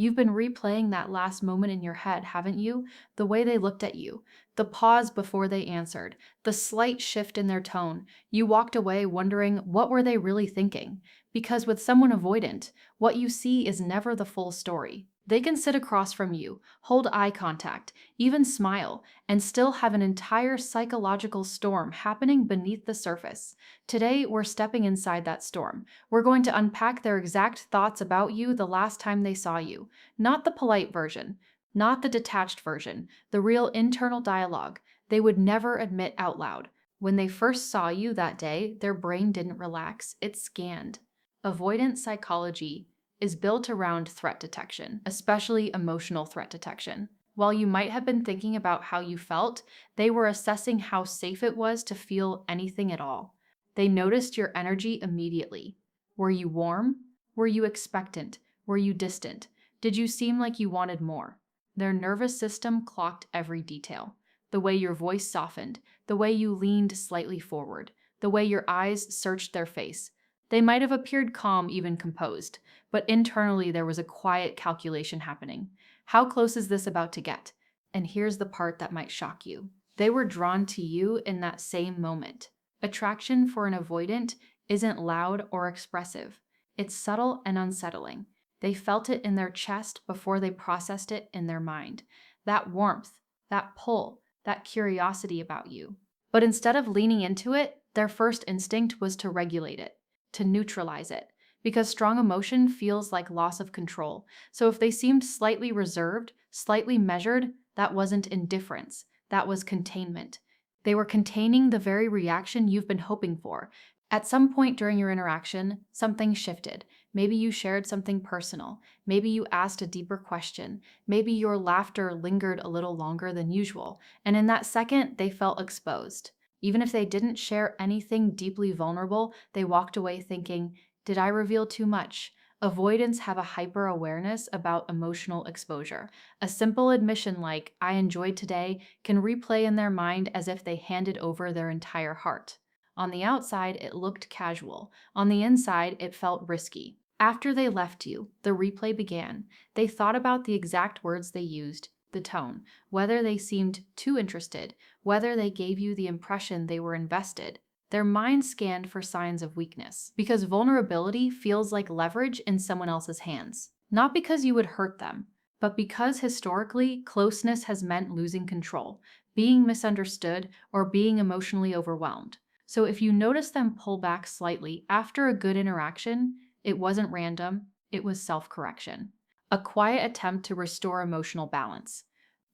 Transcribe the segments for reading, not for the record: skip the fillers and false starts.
You've been replaying that last moment in your head, haven't you? The way they looked at you, the pause before they answered, the slight shift in their tone. You walked away wondering, what were they really thinking? Because with someone avoidant, what you see is never the full story. They can sit across from you, hold eye contact, even smile, and still have an entire psychological storm happening beneath the surface. Today, we're stepping inside that storm. We're going to unpack their exact thoughts about you the last time they saw you. Not the polite version, not the detached version, the real internal dialogue they would never admit out loud. When they first saw you that day, their brain didn't relax, it scanned. Avoidant psychology is built around threat detection, especially emotional threat detection. While you might have been thinking about how you felt, they were assessing how safe it was to feel anything at all. They noticed your energy immediately. Were you warm? Were you expectant? Were you distant? Did you seem like you wanted more? Their nervous system clocked every detail. The way your voice softened, the way you leaned slightly forward, the way your eyes searched their face. They might have appeared calm, even composed, but internally there was a quiet calculation happening. How close is this about to get? And here's the part that might shock you. They were drawn to you in that same moment. Attraction for an avoidant isn't loud or expressive. It's subtle and unsettling. They felt it in their chest before they processed it in their mind. That warmth, that pull, that curiosity about you. But instead of leaning into it, their first instinct was to regulate it, to neutralize it, because strong emotion feels like loss of control. So if they seemed slightly reserved, slightly measured, that wasn't indifference, that was containment. They were containing the very reaction you've been hoping for. At some point during your interaction, something shifted. Maybe you shared something personal. Maybe you asked a deeper question. Maybe your laughter lingered a little longer than usual. And in that second, they felt exposed. Even if they didn't share anything deeply vulnerable, they walked away thinking, did I reveal too much? Avoidants have a hyper awareness about emotional exposure. A simple admission like, I enjoyed today, can replay in their mind as if they handed over their entire heart. On the outside, it looked casual. On the inside, it felt risky. After they left you, the replay began. They thought about the exact words they used, the tone, whether they seemed too interested, whether they gave you the impression they were invested. Their mind scanned for signs of weakness, because vulnerability feels like leverage in someone else's hands. Not because you would hurt them, but because historically, closeness has meant losing control, being misunderstood, or being emotionally overwhelmed. So if you notice them pull back slightly after a good interaction, it wasn't random, it was self-correction. A quiet attempt to restore emotional balance.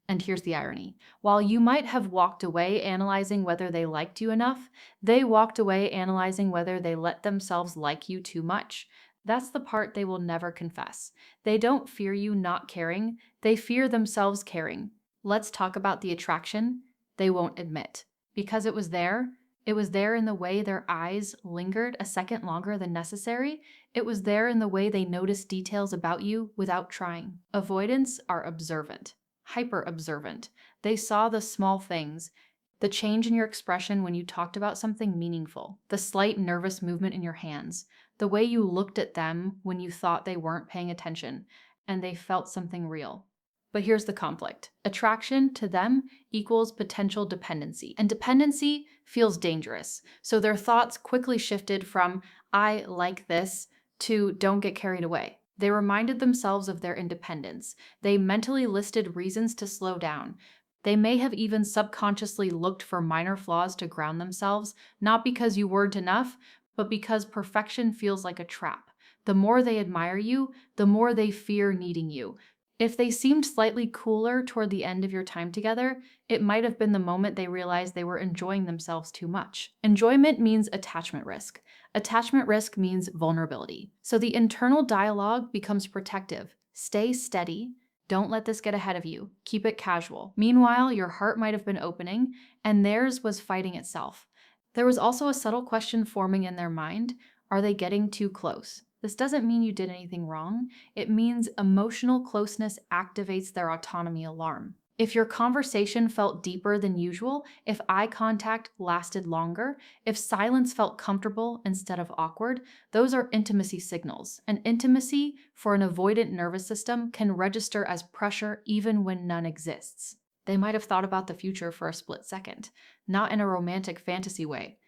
And here's the irony. While you might have walked away analyzing whether they liked you enough, they walked away analyzing whether they let themselves like you too much. That's the part they will never confess. They don't fear you not caring, they fear themselves caring. Let's talk about the attraction they won't admit. Because it was there in the way their eyes lingered a second longer than necessary. It was there in the way they noticed details about you without trying. Avoidants are observant. Hyper observant. They saw the small things, the change in your expression when you talked about something meaningful, the slight nervous movement in your hands, the way you looked at them when you thought they weren't paying attention, and they felt something real. But here's the conflict. Attraction to them equals potential dependency, and dependency feels dangerous. So their thoughts quickly shifted from, I like this, to don't get carried away. They reminded themselves of their independence. They mentally listed reasons to slow down. They may have even subconsciously looked for minor flaws to ground themselves, not because you weren't enough, but because perfection feels like a trap. The more they admire you, the more they fear needing you. If they seemed slightly cooler toward the end of your time together, it might have been the moment they realized they were enjoying themselves too much. Enjoyment means attachment risk. Attachment risk means vulnerability. So the internal dialogue becomes protective. Stay steady. Don't let this get ahead of you. Keep it casual. Meanwhile, your heart might have been opening, and theirs was fighting itself. There was also a subtle question forming in their mind. Are they getting too close? This doesn't mean you did anything wrong. It means emotional closeness activates their autonomy alarm. If your conversation felt deeper than usual, if eye contact lasted longer, if silence felt comfortable instead of awkward, those are intimacy signals. And intimacy for an avoidant nervous system can register as pressure even when none exists. They might have thought about the future for a split second, not in a romantic fantasy way,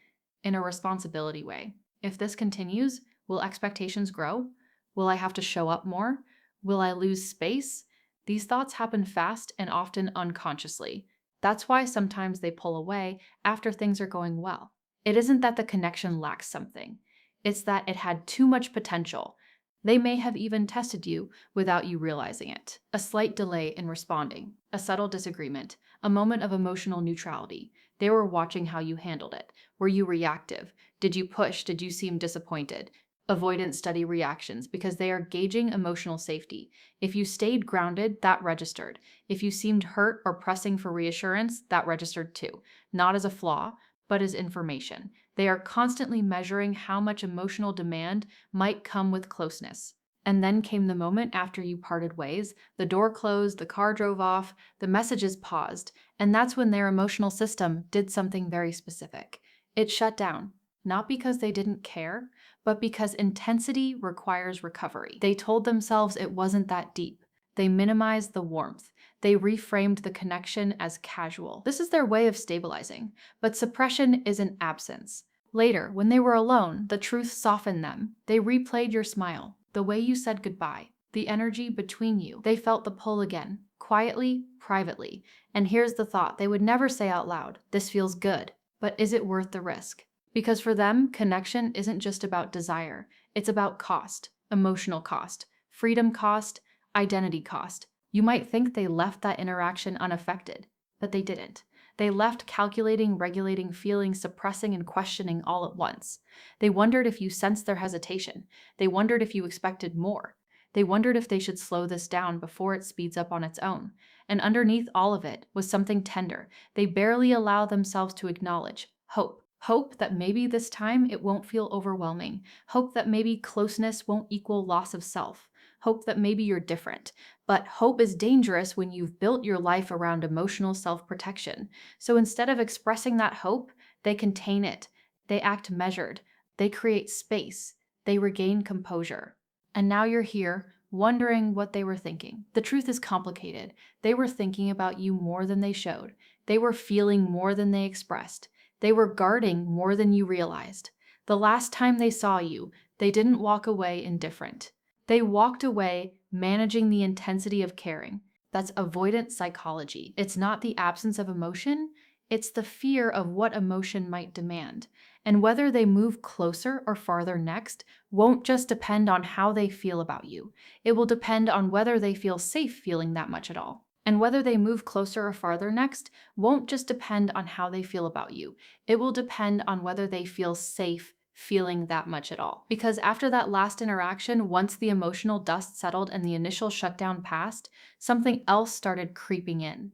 in a responsibility way. If this continues, will expectations grow? Will I have to show up more? Will I lose space? These thoughts happen fast and often unconsciously. That's why sometimes they pull away after things are going well. It isn't that the connection lacks something, it's that it had too much potential. They may have even tested you without you realizing it. A slight delay in responding, a subtle disagreement, a moment of emotional neutrality. They were watching how you handled it. Were you reactive? Did you push? Did you seem disappointed? Avoidant study reactions because they are gauging emotional safety. If you stayed grounded, that registered. If you seemed hurt or pressing for reassurance, that registered too. Not as a flaw, but as information. They are constantly measuring how much emotional demand might come with closeness. And then came the moment after you parted ways, the door closed, the car drove off, the messages paused, and that's when their emotional system did something very specific. It shut down, not because they didn't care, but because intensity requires recovery. They told themselves it wasn't that deep. They minimized the warmth. They reframed the connection as casual. This is their way of stabilizing, but suppression isn't absence. Later, when they were alone, the truth softened them. They replayed your smile, the way you said goodbye, the energy between you. They felt the pull again, quietly, privately. And here's the thought they would never say out loud, "This feels good," but is it worth the risk? Because for them, connection isn't just about desire. It's about cost, emotional cost, freedom cost, identity cost. You might think they left that interaction unaffected, but they didn't. They left calculating, regulating, feeling, suppressing, and questioning all at once. They wondered if you sensed their hesitation. They wondered if you expected more. They wondered if they should slow this down before it speeds up on its own. And underneath all of it was something tender. They barely allow themselves to acknowledge hope. Hope that maybe this time it won't feel overwhelming. Hope that maybe closeness won't equal loss of self. Hope that maybe you're different. But hope is dangerous when you've built your life around emotional self-protection. So instead of expressing that hope, they contain it. They act measured. They create space. They regain composure. And now you're here, wondering what they were thinking. The truth is complicated. They were thinking about you more than they showed. They were feeling more than they expressed. They were guarding more than you realized. The last time they saw you, they didn't walk away indifferent. They walked away managing the intensity of caring. That's avoidant psychology. It's not the absence of emotion, it's the fear of what emotion might demand. And whether they move closer or farther next won't just depend on how they feel about you. It will depend on whether they feel safe feeling that much at all. And whether they move closer or farther next won't just depend on how they feel about you. It will depend on whether they feel safe feeling that much at all. Because after that last interaction, once the emotional dust settled and the initial shutdown passed, something else started creeping in.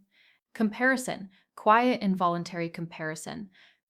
Comparison, quiet involuntary comparison.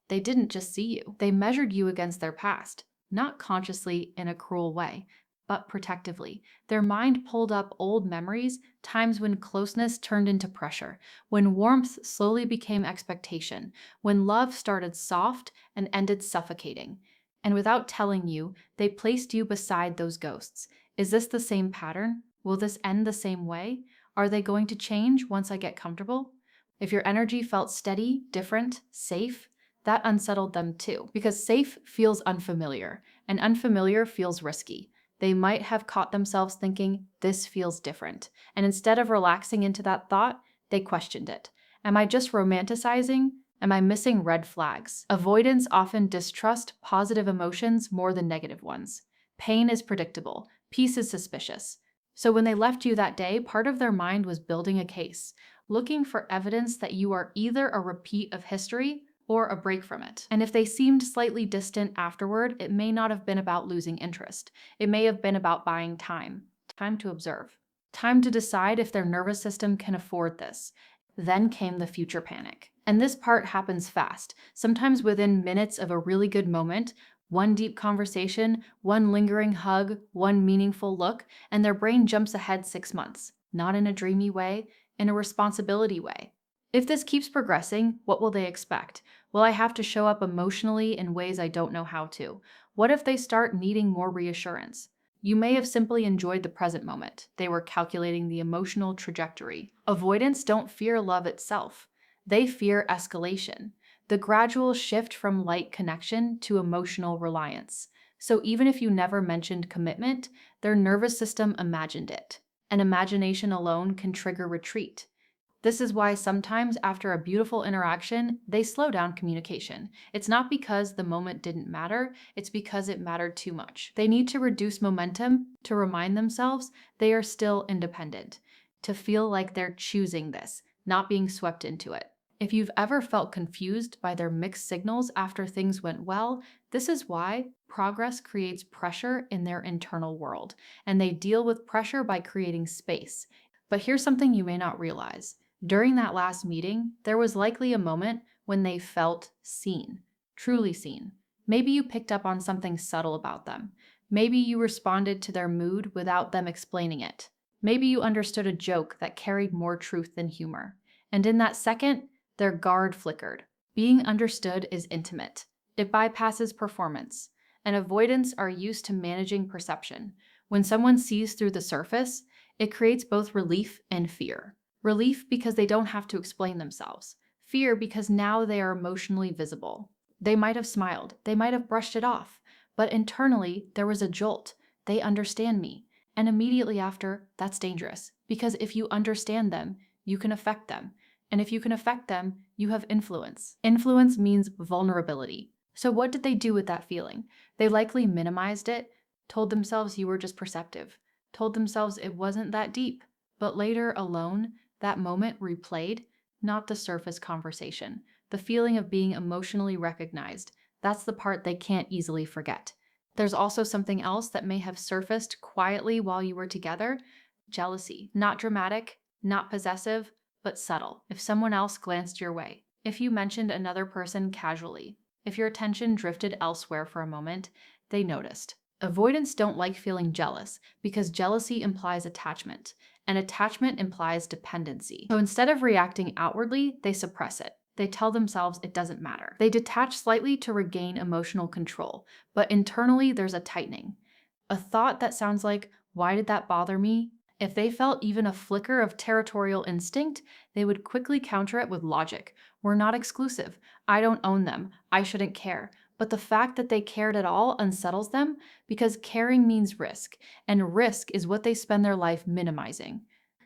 They didn't just see you. They measured you against their past, not consciously in a cruel way, but protectively. Their mind pulled up old memories, times when closeness turned into pressure, when warmth slowly became expectation, when love started soft and ended suffocating. And without telling you, they placed you beside those ghosts. Is this the same pattern? Will this end the same way? Are they going to change once I get comfortable? If your energy felt steady, different, safe, that unsettled them too. Because safe feels unfamiliar, and unfamiliar feels risky. They might have caught themselves thinking, this feels different. And instead of relaxing into that thought, they questioned it. Am I just romanticizing? Am I missing red flags? Avoidants often distrust positive emotions more than negative ones. Pain is predictable. Peace is suspicious. So when they left you that day, part of their mind was building a case, looking for evidence that you are either a repeat of history or a break from it. And if they seemed slightly distant afterward, it may not have been about losing interest. It may have been about buying time. Time to observe. Time to decide if their nervous system can afford this. Then came the future panic. And this part happens fast, sometimes within minutes of a really good moment, one deep conversation, one lingering hug, one meaningful look, and their brain jumps ahead 6 months. Not in a dreamy way, in a responsibility way. If this keeps progressing, what will they expect? Will I have to show up emotionally in ways I don't know how to? What if they start needing more reassurance? You may have simply enjoyed the present moment. They were calculating the emotional trajectory. Avoidants don't fear love itself. They fear escalation, the gradual shift from light connection to emotional reliance. So even if you never mentioned commitment, their nervous system imagined it. And imagination alone can trigger retreat. This is why sometimes after a beautiful interaction, they slow down communication. It's not because the moment didn't matter, it's because it mattered too much. They need to reduce momentum to remind themselves they are still independent, to feel like they're choosing this, not being swept into it. If you've ever felt confused by their mixed signals after things went well, this is why progress creates pressure in their internal world, and they deal with pressure by creating space. But here's something you may not realize. During that last meeting, there was likely a moment when they felt seen, truly seen. Maybe you picked up on something subtle about them. Maybe you responded to their mood without them explaining it. Maybe you understood a joke that carried more truth than humor. And in that second, their guard flickered. Being understood is intimate. It bypasses performance. And avoidants are used to managing perception. When someone sees through the surface, it creates both relief and fear. Relief because they don't have to explain themselves. Fear because now they are emotionally visible. They might have smiled, they might have brushed it off, but internally there was a jolt. They understand me. And immediately after, that's dangerous. Because if you understand them, you can affect them. And if you can affect them, you have influence. Influence means vulnerability. So what did they do with that feeling? They likely minimized it, told themselves you were just perceptive, told themselves it wasn't that deep. But later, alone, that moment replayed, not the surface conversation, the feeling of being emotionally recognized. That's the part they can't easily forget. There's also something else that may have surfaced quietly while you were together: jealousy. Not dramatic, not possessive, but subtle. If someone else glanced your way, if you mentioned another person casually, if your attention drifted elsewhere for a moment, they noticed. Avoidants don't like feeling jealous because jealousy implies attachment, and attachment implies dependency. So instead of reacting outwardly, they suppress it. They tell themselves it doesn't matter. They detach slightly to regain emotional control, but internally there's a tightening. A thought that sounds like, why did that bother me? If they felt even a flicker of territorial instinct, they would quickly counter it with logic. We're not exclusive. I don't own them. I shouldn't care. But the fact that they cared at all unsettles them because caring means risk, and risk is what they spend their life minimizing.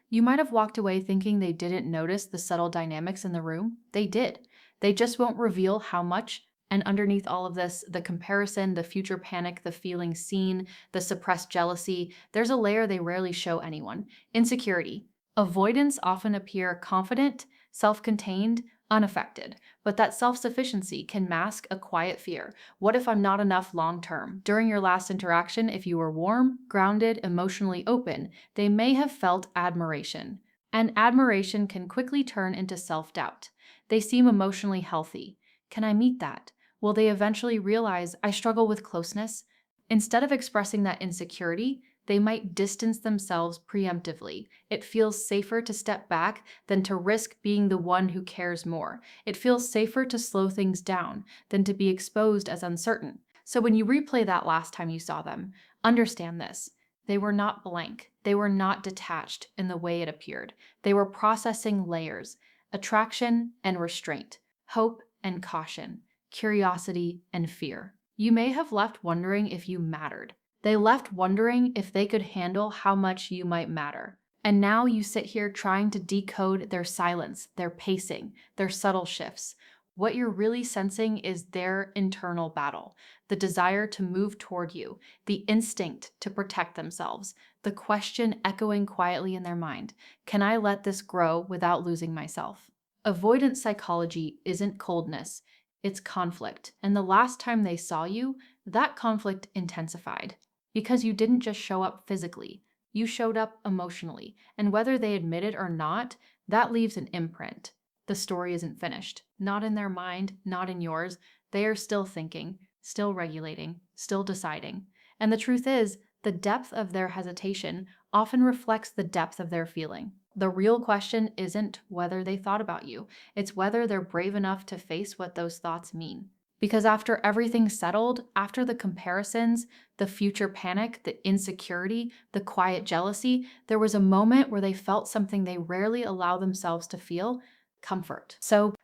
You might have walked away thinking they didn't notice the subtle dynamics in the room. They did. They just won't reveal how much. And underneath all of this, the comparison, the future panic, the feeling seen, the suppressed jealousy, there's a layer they rarely show anyone: insecurity. Avoidants often appear confident, self-contained, unaffected, but that self-sufficiency can mask a quiet fear. What if I'm not enough long term? During your last interaction, if you were warm, grounded, emotionally open, they may have felt admiration. And admiration can quickly turn into self-doubt. They seem emotionally healthy. Can I meet that? Will they eventually realize I struggle with closeness? Instead of expressing that insecurity, they might distance themselves preemptively. It feels safer to step back than to risk being the one who cares more. It feels safer to slow things down than to be exposed as uncertain. So when you replay that last time you saw them, understand this. They were not blank. They were not detached in the way it appeared. They were processing layers: attraction and restraint, hope and caution, curiosity and fear. You may have left wondering if you mattered. They left wondering if they could handle how much you might matter. And now you sit here trying to decode their silence, their pacing, their subtle shifts. What you're really sensing is their internal battle: the desire to move toward you, the instinct to protect themselves, the question echoing quietly in their mind: can I let this grow without losing myself? Avoidant psychology isn't coldness, it's conflict. And the last time they saw you, that conflict intensified. Because you didn't just show up physically, you showed up emotionally. And whether they admit it or not, that leaves an imprint. The story isn't finished. Not in their mind, not in yours. They are still thinking, still regulating, still deciding. And the truth is, the depth of their hesitation often reflects the depth of their feeling. The real question isn't whether they thought about you, it's whether they're brave enough to face what those thoughts mean. Because after everything settled, after the comparisons, the future panic, the insecurity, the quiet jealousy, there was a moment where they felt something they rarely allow themselves to feel: comfort.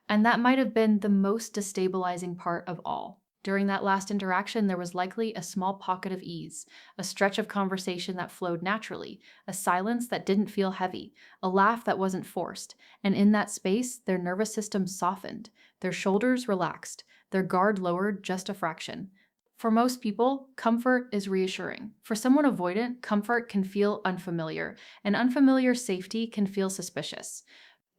And that might have been the most destabilizing part of all. During that last interaction, there was likely a small pocket of ease, a stretch of conversation that flowed naturally, a silence that didn't feel heavy, a laugh that wasn't forced. And in that space, their nervous system softened, their shoulders relaxed, their guard lowered just a fraction. For most people, comfort is reassuring. For someone avoidant, comfort can feel unfamiliar, and unfamiliar safety can feel suspicious.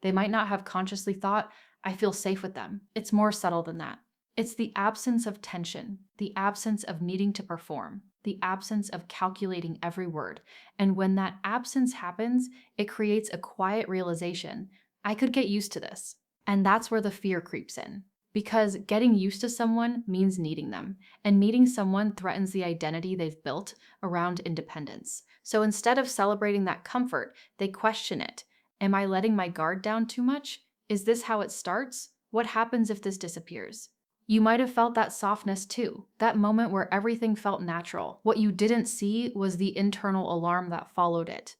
They might not have consciously thought, I feel safe with them. It's more subtle than that. It's the absence of tension, the absence of needing to perform, the absence of calculating every word. And when that absence happens, it creates a quiet realization: I could get used to this. And that's where the fear creeps in. Because getting used to someone means needing them, and needing someone threatens the identity they've built around independence. So instead of celebrating that comfort, they question it. Am I letting my guard down too much? Is this how it starts? What happens if this disappears? You might have felt that softness too, that moment where everything felt natural. What you didn't see was the internal alarm that followed it.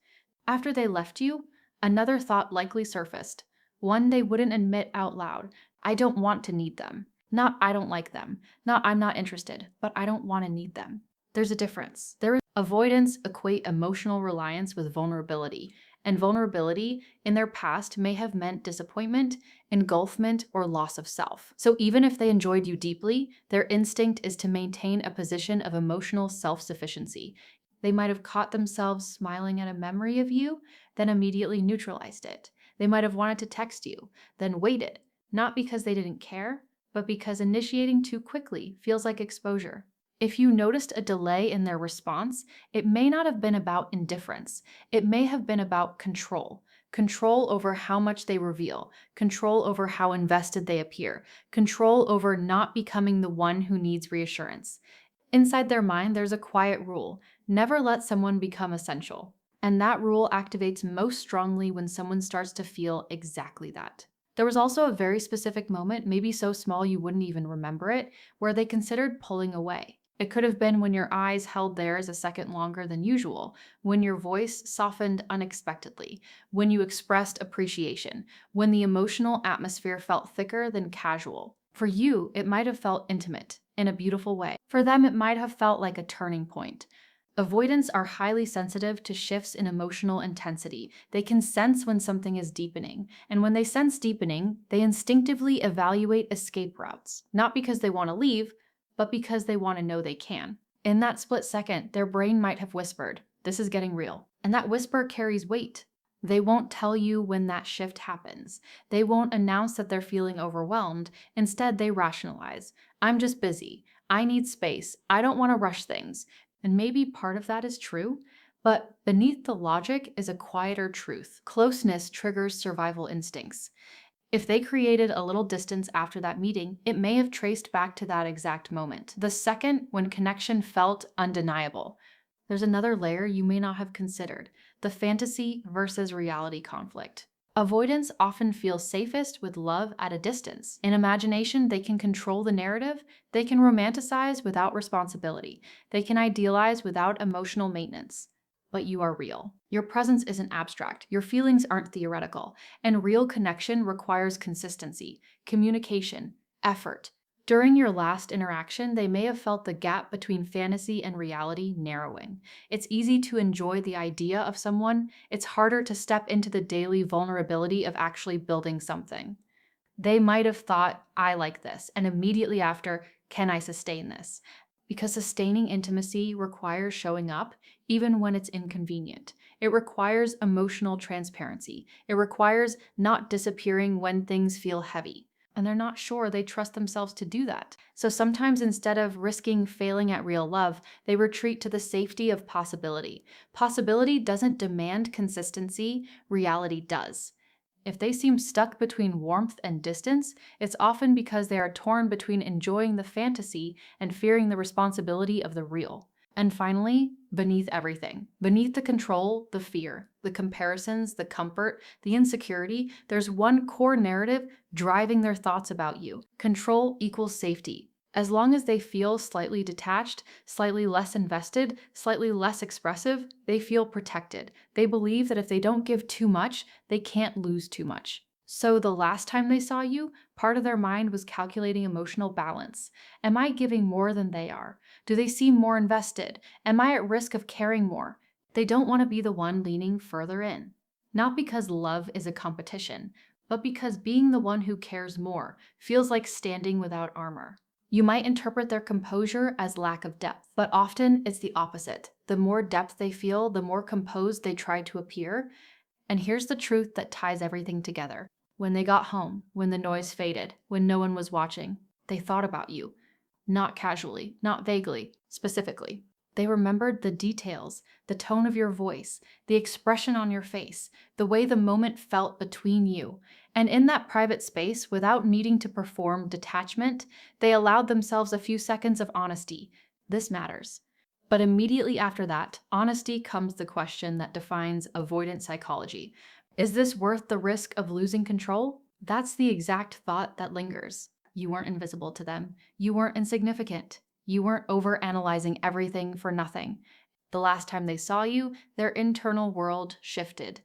After they left you, another thought likely surfaced, one they wouldn't admit out loud. I don't want to need them. Not I don't like them. Not I'm not interested, but I don't want to need them. There's a difference. Avoidance equate emotional reliance with vulnerability, and vulnerability in their past may have meant disappointment, engulfment, or loss of self. So even if they enjoyed you deeply, their instinct is to maintain a position of emotional self-sufficiency. They might have caught themselves smiling at a memory of you, then immediately neutralized it. They might have wanted to text you, then waited, not because they didn't care, but because initiating too quickly feels like exposure. If you noticed a delay in their response, it may not have been about indifference. It may have been about control. Control over how much they reveal, control over how invested they appear, control over not becoming the one who needs reassurance. Inside their mind, there's a quiet rule: never let someone become essential. And that rule activates most strongly when someone starts to feel exactly that. There was also a very specific moment, maybe so small you wouldn't even remember it, where they considered pulling away. It could have been when your eyes held theirs a second longer than usual, when your voice softened unexpectedly, when you expressed appreciation, when the emotional atmosphere felt thicker than casual. For you, it might have felt intimate, in a beautiful way. For them, it might have felt like a turning point. Avoidants are highly sensitive to shifts in emotional intensity. They can sense when something is deepening, and when they sense deepening, they instinctively evaluate escape routes, not because they want to leave, but because they want to know they can. In that split second, their brain might have whispered, "This is getting real." And that whisper carries weight. They won't tell you when that shift happens. They won't announce that they're feeling overwhelmed. Instead, they rationalize. I'm just busy. I need space. I don't want to rush things. And maybe part of that is true, but beneath the logic is a quieter truth. Closeness triggers survival instincts. If they created a little distance after that meeting, it may have traced back to that exact moment, the second when connection felt undeniable. There's another layer you may not have considered: the fantasy versus reality conflict. Avoidance often feels safest with love at a distance. In imagination, they can control the narrative, they can romanticize without responsibility, they can idealize without emotional maintenance. But you are real. Your presence isn't abstract, your feelings aren't theoretical, and real connection requires consistency, communication, effort. During your last interaction, they may have felt the gap between fantasy and reality narrowing. It's easy to enjoy the idea of someone, it's harder to step into the daily vulnerability of actually building something. They might have thought, I like this, and immediately after, can I sustain this? Because sustaining intimacy requires showing up even when it's inconvenient. It requires emotional transparency. It requires not disappearing when things feel heavy. And they're not sure they trust themselves to do that. So sometimes instead of risking failing at real love, they retreat to the safety of possibility. Possibility doesn't demand consistency, reality does. If they seem stuck between warmth and distance, it's often because they are torn between enjoying the fantasy and fearing the responsibility of the real. And finally, beneath everything, beneath the control, the fear, the comparisons, the comfort, the insecurity, there's one core narrative driving their thoughts about you. Control equals safety. As long as they feel slightly detached, slightly less invested, slightly less expressive, they feel protected. They believe that if they don't give too much, they can't lose too much. So the last time they saw you, part of their mind was calculating emotional balance. Am I giving more than they are? Do they seem more invested? Am I at risk of caring more? They don't want to be the one leaning further in. Not because love is a competition, but because being the one who cares more feels like standing without armor. You might interpret their composure as lack of depth, but often it's the opposite. The more depth they feel, the more composed they try to appear. And here's the truth that ties everything together. When they got home, when the noise faded, when no one was watching, they thought about you. Not casually, not vaguely, specifically. They remembered the details, the tone of your voice, the expression on your face, the way the moment felt between you. And in that private space, without needing to perform detachment, they allowed themselves a few seconds of honesty. This matters. But immediately after that, honesty comes the question that defines avoidant psychology. Is this worth the risk of losing control? That's the exact thought that lingers. You weren't invisible to them. You weren't insignificant. You weren't overanalyzing everything for nothing. The last time they saw you, their internal world shifted.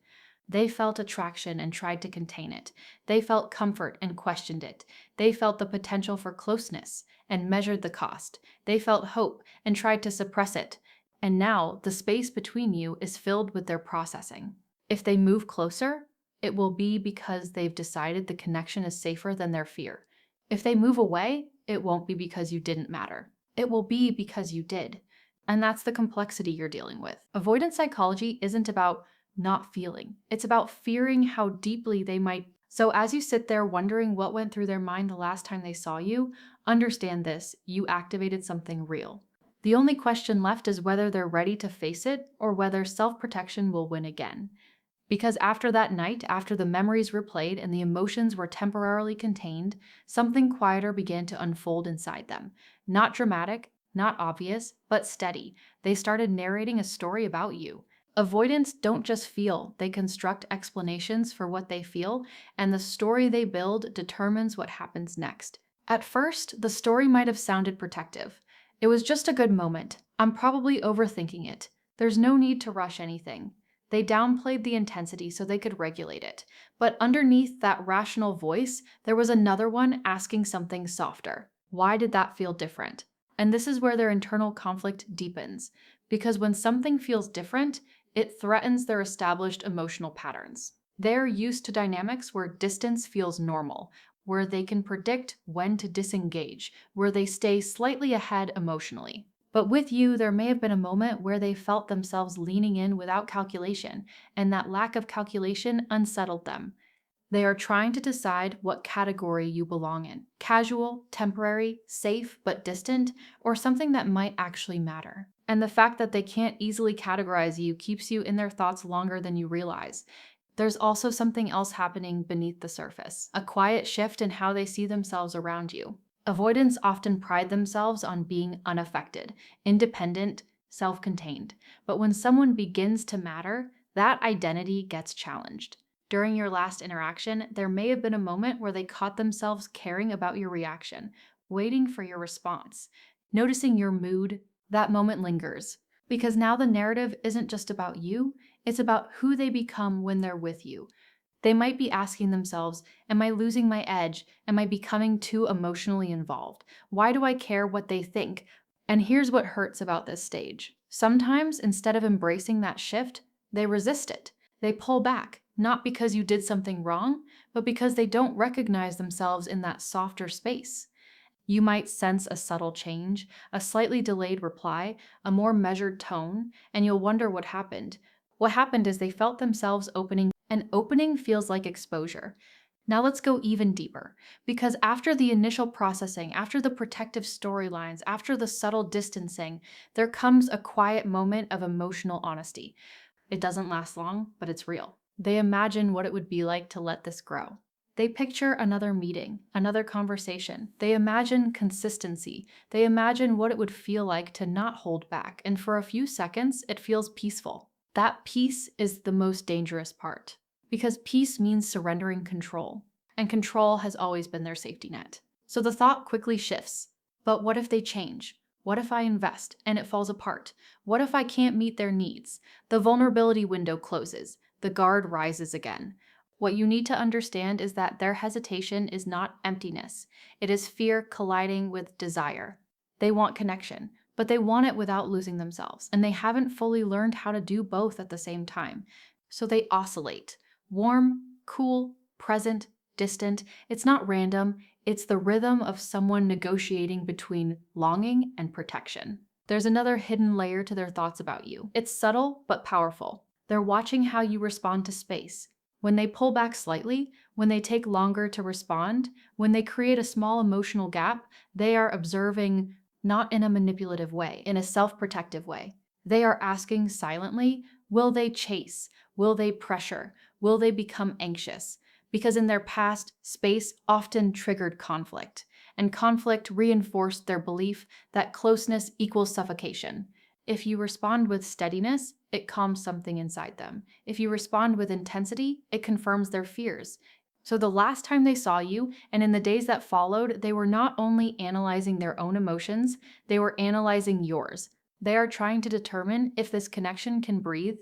They felt attraction and tried to contain it. They felt comfort and questioned it. They felt the potential for closeness and measured the cost. They felt hope and tried to suppress it. And now the space between you is filled with their processing. If they move closer, it will be because they've decided the connection is safer than their fear. If they move away, it won't be because you didn't matter. It will be because you did. And that's the complexity you're dealing with. Avoidant psychology isn't about not feeling. It's about fearing how deeply they might. So as you sit there wondering what went through their mind the last time they saw you, understand this: you activated something real. The only question left is whether they're ready to face it or whether self-protection will win again. Because after that night, after the memories replayed and the emotions were temporarily contained, something quieter began to unfold inside them. Not dramatic, not obvious, but steady. They started narrating a story about you. Avoidants don't just feel, they construct explanations for what they feel, and the story they build determines what happens next. At first, the story might have sounded protective. It was just a good moment. I'm probably overthinking it. There's no need to rush anything. They downplayed the intensity so they could regulate it. But underneath that rational voice, there was another one asking something softer. Why did that feel different? And this is where their internal conflict deepens. Because when something feels different, it threatens their established emotional patterns. They're used to dynamics where distance feels normal, where they can predict when to disengage, where they stay slightly ahead emotionally. But with you, there may have been a moment where they felt themselves leaning in without calculation, and that lack of calculation unsettled them. They are trying to decide what category you belong in: casual, temporary, safe but distant, or something that might actually matter. And the fact that they can't easily categorize you keeps you in their thoughts longer than you realize. There's also something else happening beneath the surface, a quiet shift in how they see themselves around you. Avoidants often pride themselves on being unaffected, independent, self-contained. But when someone begins to matter, that identity gets challenged. During your last interaction, there may have been a moment where they caught themselves caring about your reaction, waiting for your response, noticing your mood. That moment lingers. Because now the narrative isn't just about you, it's about who they become when they're with you. They might be asking themselves, am I losing my edge? Am I becoming too emotionally involved? Why do I care what they think? And here's what hurts about this stage. Sometimes, instead of embracing that shift, they resist it. They pull back, not because you did something wrong, but because they don't recognize themselves in that softer space. You might sense a subtle change, a slightly delayed reply, a more measured tone, and you'll wonder what happened. What happened is they felt themselves opening. An opening feels like exposure. Now let's go even deeper, because after the initial processing, after the protective storylines, after the subtle distancing, there comes a quiet moment of emotional honesty. It doesn't last long, but it's real. They imagine what it would be like to let this grow. They picture another meeting, another conversation. They imagine consistency. They imagine what it would feel like to not hold back. And for a few seconds, it feels peaceful. That peace is the most dangerous part. Because peace means surrendering control. And control has always been their safety net. So the thought quickly shifts. But what if they change? What if I invest and it falls apart? What if I can't meet their needs? The vulnerability window closes. The guard rises again. What you need to understand is that their hesitation is not emptiness. It is fear colliding with desire. They want connection, but they want it without losing themselves, and they haven't fully learned how to do both at the same time. So they oscillate. Warm, cool, present, distant. It's not random. It's the rhythm of someone negotiating between longing and protection. There's another hidden layer to their thoughts about you. It's subtle but powerful. They're watching how you respond to space. When they pull back slightly, when they take longer to respond, when they create a small emotional gap, they are observing not in a manipulative way, in a self-protective way. They are asking silently, will they chase? Will they pressure? Will they become anxious? Because in their past, space often triggered conflict, and conflict reinforced their belief that closeness equals suffocation. If you respond with steadiness, it calms something inside them. If you respond with intensity, it confirms their fears. So the last time they saw you, and in the days that followed, they were not only analyzing their own emotions, they were analyzing yours. They are trying to determine if this connection can breathe.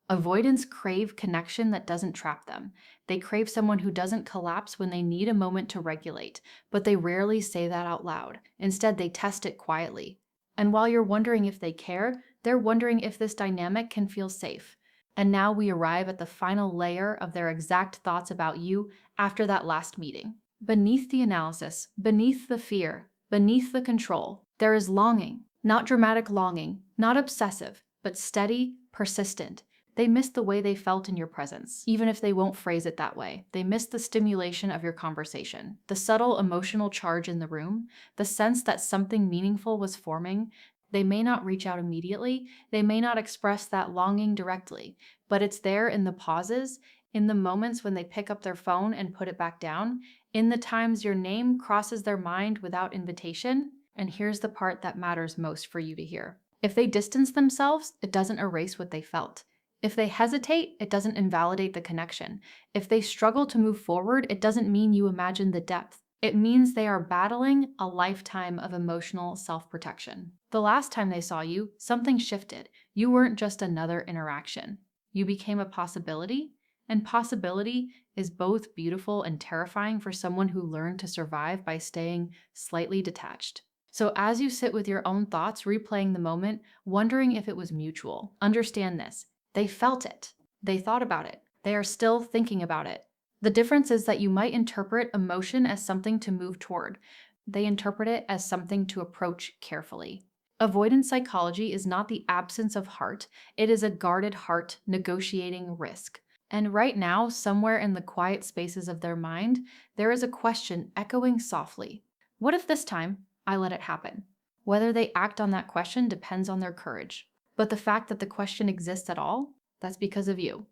Avoidants crave connection that doesn't trap them. They crave someone who doesn't collapse when they need a moment to regulate, but they rarely say that out loud. Instead, they test it quietly. And while you're wondering if they care, they're wondering if this dynamic can feel safe. And now we arrive at the final layer of their exact thoughts about you after that last meeting. Beneath the analysis, beneath the fear, beneath the control, there is longing. Not dramatic longing, not obsessive, but steady, persistent. They miss the way they felt in your presence, even if they won't phrase it that way. They miss the stimulation of your conversation, the subtle emotional charge in the room, the sense that something meaningful was forming. They may not reach out immediately, they may not express that longing directly, but it's there in the pauses, in the moments when they pick up their phone and put it back down, in the times your name crosses their mind without invitation. And here's the part that matters most for you to hear. If they distance themselves, it doesn't erase what they felt. If they hesitate, it doesn't invalidate the connection. If they struggle to move forward, it doesn't mean you imagine the depth. It means they are battling a lifetime of emotional self-protection. The last time they saw you, something shifted. You weren't just another interaction. You became a possibility, and possibility is both beautiful and terrifying for someone who learned to survive by staying slightly detached. So as you sit with your own thoughts, replaying the moment, wondering if it was mutual, understand this. They felt it. They thought about it. They are still thinking about it. The difference is that you might interpret emotion as something to move toward. They interpret it as something to approach carefully. Avoidance psychology is not the absence of heart. It is a guarded heart negotiating risk. And right now, somewhere in the quiet spaces of their mind, there is a question echoing softly. What if this time I let it happen? Whether they act on that question depends on their courage. But the fact that the question exists at all, that's because of you.